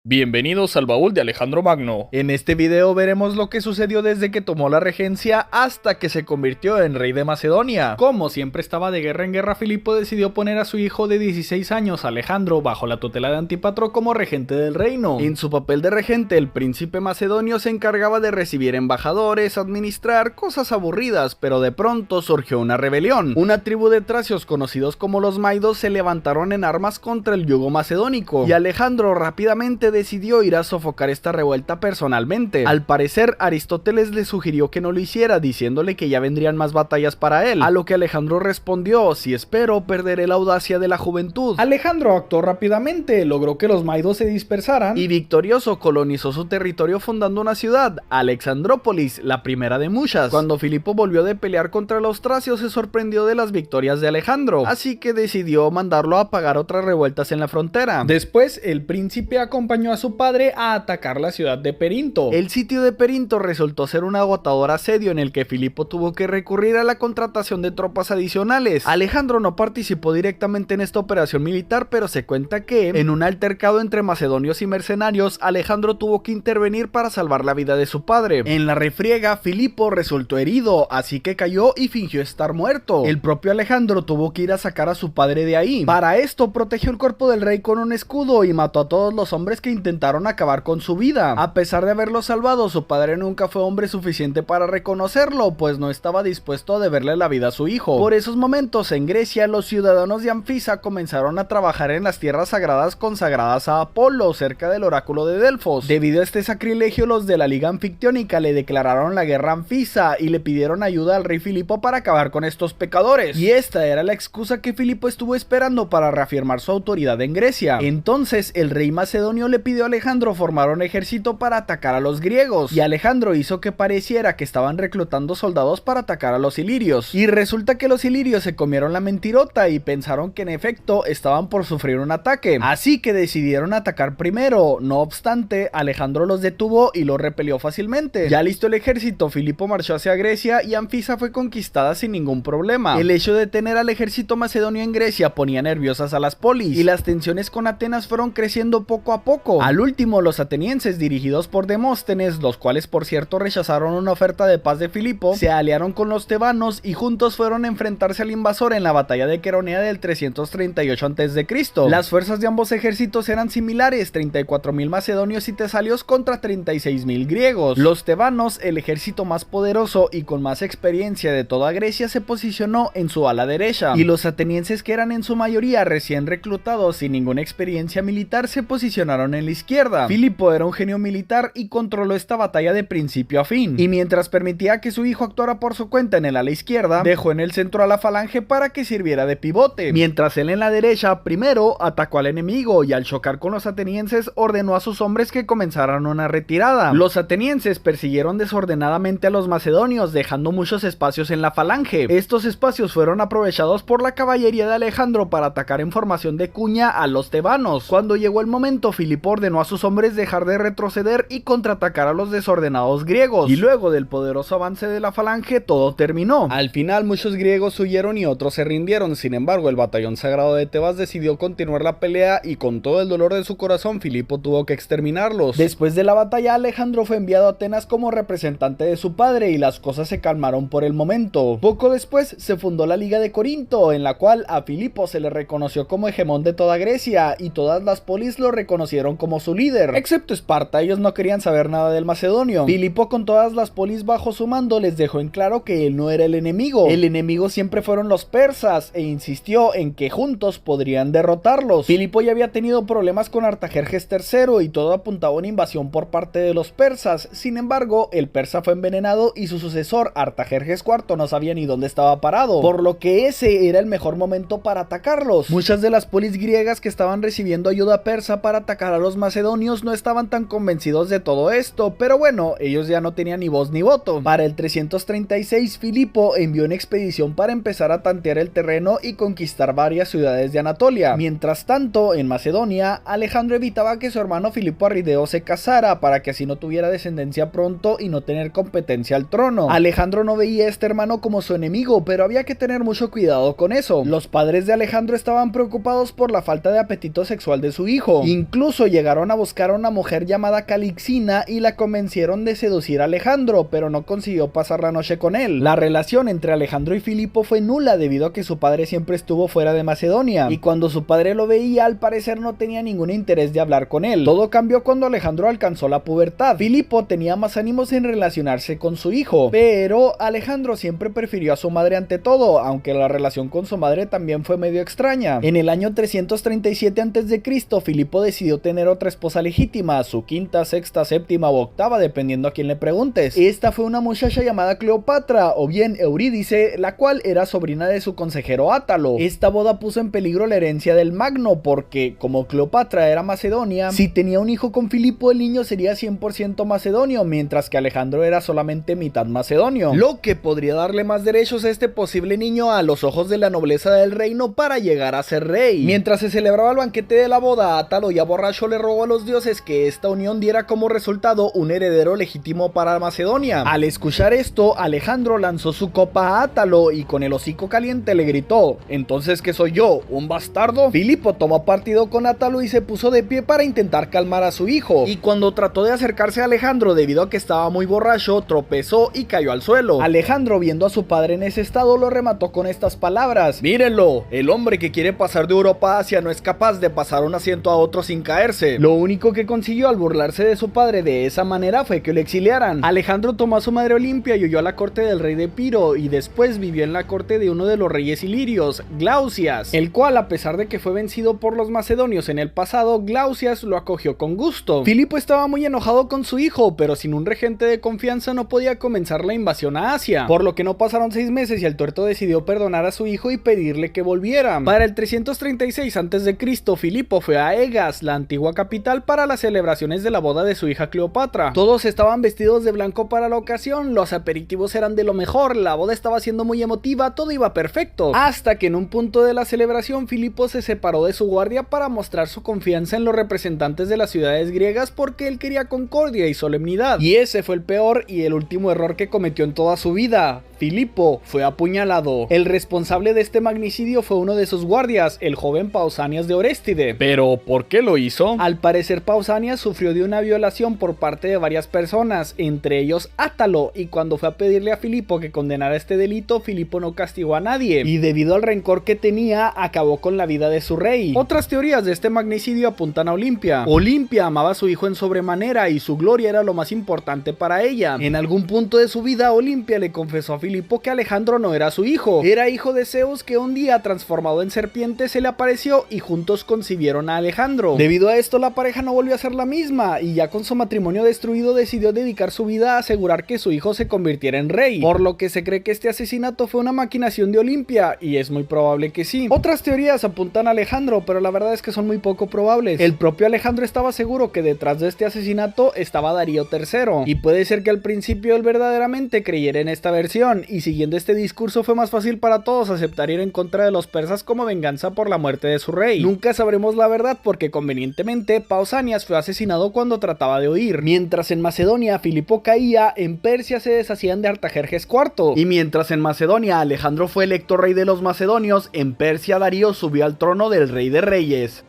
Bienvenidos al baúl de Alejandro Magno. En este video veremos lo que sucedió desde que tomó la regencia hasta que se convirtió en rey de Macedonia. Como siempre estaba de guerra en guerra, Filipo decidió poner a su hijo de 16 años, Alejandro, bajo la tutela de Antípatro como regente del reino. En su papel de regente, el príncipe macedonio se encargaba de recibir embajadores, administrar cosas aburridas, pero de pronto surgió una rebelión. Una tribu de tracios conocidos como los Maidos se levantaron en armas contra el yugo macedónico, y Alejandro rápidamente decidió ir a sofocar esta revuelta personalmente. Al parecer, Aristóteles le sugirió que no lo hiciera, diciéndole que ya vendrían más batallas para él, a lo que Alejandro respondió: si espero, perderé la audacia de la juventud. Alejandro actuó rápidamente, logró que los Maidos se dispersaran y victorioso colonizó su territorio fundando una ciudad, Alexandrópolis, la primera de muchas. Cuando Filipo volvió de pelear contra los tracios, se sorprendió de las victorias de Alejandro, así que decidió mandarlo a apagar otras revueltas en la frontera. Después, el príncipe acompañó a su padre a atacar la ciudad de Perinto. El sitio de Perinto resultó ser un agotador asedio en el que Filipo tuvo que recurrir a la contratación de tropas adicionales. Alejandro no participó directamente en esta operación militar, pero se cuenta que, en un altercado entre macedonios y mercenarios, Alejandro tuvo que intervenir para salvar la vida de su padre. En la refriega, Filipo resultó herido, así que cayó y fingió estar muerto. El propio Alejandro tuvo que ir a sacar a su padre de ahí. Para esto, protegió el cuerpo del rey con un escudo y mató a todos los hombres que intentaron acabar con su vida. A pesar de haberlo salvado, su padre nunca fue hombre suficiente para reconocerlo, pues no estaba dispuesto a deberle la vida a su hijo. Por esos momentos, en Grecia, los ciudadanos de Anfisa comenzaron a trabajar en las tierras sagradas consagradas a Apolo, cerca del oráculo de Delfos. Debido a este sacrilegio, los de la Liga Anfictiónica le declararon la guerra a Anfisa y le pidieron ayuda al rey Filipo para acabar con estos pecadores. Y esta era la excusa que Filipo estuvo esperando para reafirmar su autoridad en Grecia. Entonces, el rey macedonio le pidió a Alejandro formar un ejército para atacar a los griegos, y Alejandro hizo que pareciera que estaban reclutando soldados para atacar a los ilirios, y resulta que los ilirios se comieron la mentirota y pensaron que en efecto estaban por sufrir un ataque, así que decidieron atacar primero. No obstante, Alejandro los detuvo y los repelió fácilmente. Ya listo el ejército, Filipo marchó hacia Grecia y Anfisa fue conquistada sin ningún problema. El hecho de tener al ejército macedonio en Grecia ponía nerviosas a las polis, y las tensiones con Atenas fueron creciendo poco a poco. Al último, los atenienses, dirigidos por Demóstenes, los cuales por cierto rechazaron una oferta de paz de Filipo, se aliaron con los tebanos y juntos fueron a enfrentarse al invasor en la batalla de Queronea del 338 a.C. Las fuerzas de ambos ejércitos eran similares: 34.000 macedonios y tesalios contra 36.000 griegos. Los tebanos, el ejército más poderoso y con más experiencia de toda Grecia, se posicionó en su ala derecha, y los atenienses, que eran en su mayoría recién reclutados sin ninguna experiencia militar, se posicionaron en la izquierda. Filipo era un genio militar y controló esta batalla de principio a fin, y mientras permitía que su hijo actuara por su cuenta en el ala izquierda, dejó en el centro a la falange para que sirviera de pivote, mientras él en la derecha primero atacó al enemigo y al chocar con los atenienses ordenó a sus hombres que comenzaran una retirada. Los atenienses persiguieron desordenadamente a los macedonios, dejando muchos espacios en la falange. Estos espacios fueron aprovechados por la caballería de Alejandro para atacar en formación de cuña a los tebanos. Cuando llegó el momento, Filipo ordenó a sus hombres dejar de retroceder y contraatacar a los desordenados griegos, y luego del poderoso avance de la falange, todo terminó. Al final, muchos griegos huyeron y otros se rindieron. Sin embargo, el batallón sagrado de Tebas decidió continuar la pelea, y con todo el dolor de su corazón, Filipo tuvo que exterminarlos. Después de la batalla, Alejandro fue enviado a Atenas como representante de su padre, y las cosas se calmaron por el momento. Poco después, se fundó la Liga de Corinto, en la cual a Filipo se le reconoció como hegemón de toda Grecia, y todas las polis lo reconocieron como su líder, excepto Esparta. Ellos no querían saber nada del macedonio. Filipo, con todas las polis bajo su mando, les dejó en claro que él no era el enemigo siempre fueron los persas, e insistió en que juntos podrían derrotarlos. Filipo ya había tenido problemas con Artajerjes III y todo apuntaba a una invasión por parte de los persas. Sin embargo, el persa fue envenenado y su sucesor, Artajerjes IV, no sabía ni dónde estaba parado, por lo que ese era el mejor momento para atacarlos. Muchas de las polis griegas que estaban recibiendo ayuda persa para atacar a los macedonios no estaban tan convencidos de todo esto, pero bueno, ellos ya no tenían ni voz ni voto. Para el 336, Filipo envió una expedición para empezar a tantear el terreno y conquistar varias ciudades de Anatolia. Mientras tanto, en Macedonia, Alejandro evitaba que su hermano Filipo Arrideo se casara, para que así no tuviera descendencia pronto y no tener competencia al trono. Alejandro no veía a este hermano como su enemigo, pero había que tener mucho cuidado con eso. Los padres de Alejandro estaban preocupados por la falta de apetito sexual de su hijo. Incluso llegaron a buscar a una mujer llamada Calixina y la convencieron de seducir a Alejandro, pero no consiguió pasar la noche con él. La relación entre Alejandro y Filipo fue nula debido a que su padre siempre estuvo fuera de Macedonia, y cuando su padre lo veía, al parecer no tenía ningún interés de hablar con él. Todo cambió cuando Alejandro alcanzó la pubertad. Filipo tenía más ánimos en relacionarse con su hijo, pero Alejandro siempre prefirió a su madre ante todo, aunque la relación con su madre también fue medio extraña. En el año 337 a.C., Filipo decidió tener otra esposa legítima, su quinta, sexta, séptima o octava, dependiendo a quién le preguntes. Esta fue una muchacha llamada Cleopatra, o bien Eurídice, la cual era sobrina de su consejero Átalo. Esta boda puso en peligro la herencia del Magno, porque como Cleopatra era macedonia, si tenía un hijo con Filipo, el niño sería 100% macedonio, mientras que Alejandro era solamente mitad macedonio, lo que podría darle más derechos a este posible niño a los ojos de la nobleza del reino para llegar a ser rey. Mientras se celebraba el banquete de la boda, Átalo, ya borracho, le rogó a los dioses que esta unión diera como resultado un heredero legítimo para Macedonia. Al escuchar esto, Alejandro lanzó su copa a Átalo y con el hocico caliente le gritó: ¿entonces qué soy yo, un bastardo? Filipo tomó partido con Átalo y se puso de pie para intentar calmar a su hijo, y cuando trató de acercarse a Alejandro debido a que estaba muy borracho, tropezó y cayó al suelo. Alejandro, viendo a su padre en ese estado, lo remató con estas palabras: mírenlo, el hombre que quiere pasar de Europa a Asia no es capaz de pasar un asiento a otro sin caerse. Lo único que consiguió al burlarse de su padre de esa manera fue que lo exiliaran. Alejandro tomó a su madre Olimpia y huyó a la corte del rey de Epiro, y después vivió en la corte de uno de los reyes ilirios, Glaucias, el cual, a pesar de que fue vencido por los macedonios en el pasado, Glaucias lo acogió con gusto. Filipo estaba muy enojado con su hijo, pero sin un regente de confianza no podía comenzar la invasión a Asia, por lo que no pasaron 6 meses y el tuerto decidió perdonar a su hijo y pedirle que volviera. Para el 336 a.C., Filipo fue a Egas, la antigua capital, para las celebraciones de la boda de su hija Cleopatra. Todos estaban vestidos de blanco para la ocasión, los aperitivos eran de lo mejor, la boda estaba siendo muy emotiva, todo iba perfecto, hasta que en un punto de la celebración Filipo se separó de su guardia para mostrar su confianza en los representantes de las ciudades griegas, porque él quería concordia y solemnidad, y ese fue el peor y el último error que cometió en toda su vida. Filipo fue apuñalado. El responsable de este magnicidio fue uno de sus guardias, el joven Pausanias de Oréstide. ¿Pero por qué lo hizo? Al parecer, Pausanias sufrió de una violación por parte de varias personas, entre ellos Átalo, y cuando fue a pedirle a Filipo que condenara este delito, Filipo no castigó a nadie, y debido al rencor que tenía, acabó con la vida de su rey. Otras teorías de este magnicidio apuntan a Olimpia. Olimpia amaba a su hijo en sobremanera y su gloria era lo más importante para ella. En algún punto de su vida, Olimpia le confesó a Filipo que Alejandro no era su hijo, era hijo de Zeus, que un día, transformado en serpiente, se le apareció y juntos concibieron a Alejandro. Debido a esto, la pareja no volvió a ser la misma, y ya con su matrimonio destruido decidió dedicar su vida a asegurar que su hijo se convirtiera en rey, por lo que se cree que este asesinato fue una maquinación de Olimpia, y es muy probable que sí. Otras teorías apuntan a Alejandro, pero la verdad es que son muy poco probables. El propio Alejandro estaba seguro que detrás de este asesinato estaba Darío III, y puede ser que al principio él verdaderamente creyera en esta versión, y siguiendo este discurso fue más fácil para todos aceptar ir en contra de los persas como venganza por la muerte de su rey. Nunca sabremos la verdad porque convenientemente Pausanias fue asesinado cuando trataba de huir. Mientras en Macedonia Filipo caía, en Persia se deshacían de Artajerjes IV, y mientras en Macedonia Alejandro fue electo rey de los macedonios, en Persia Darío subió al trono del rey de reyes.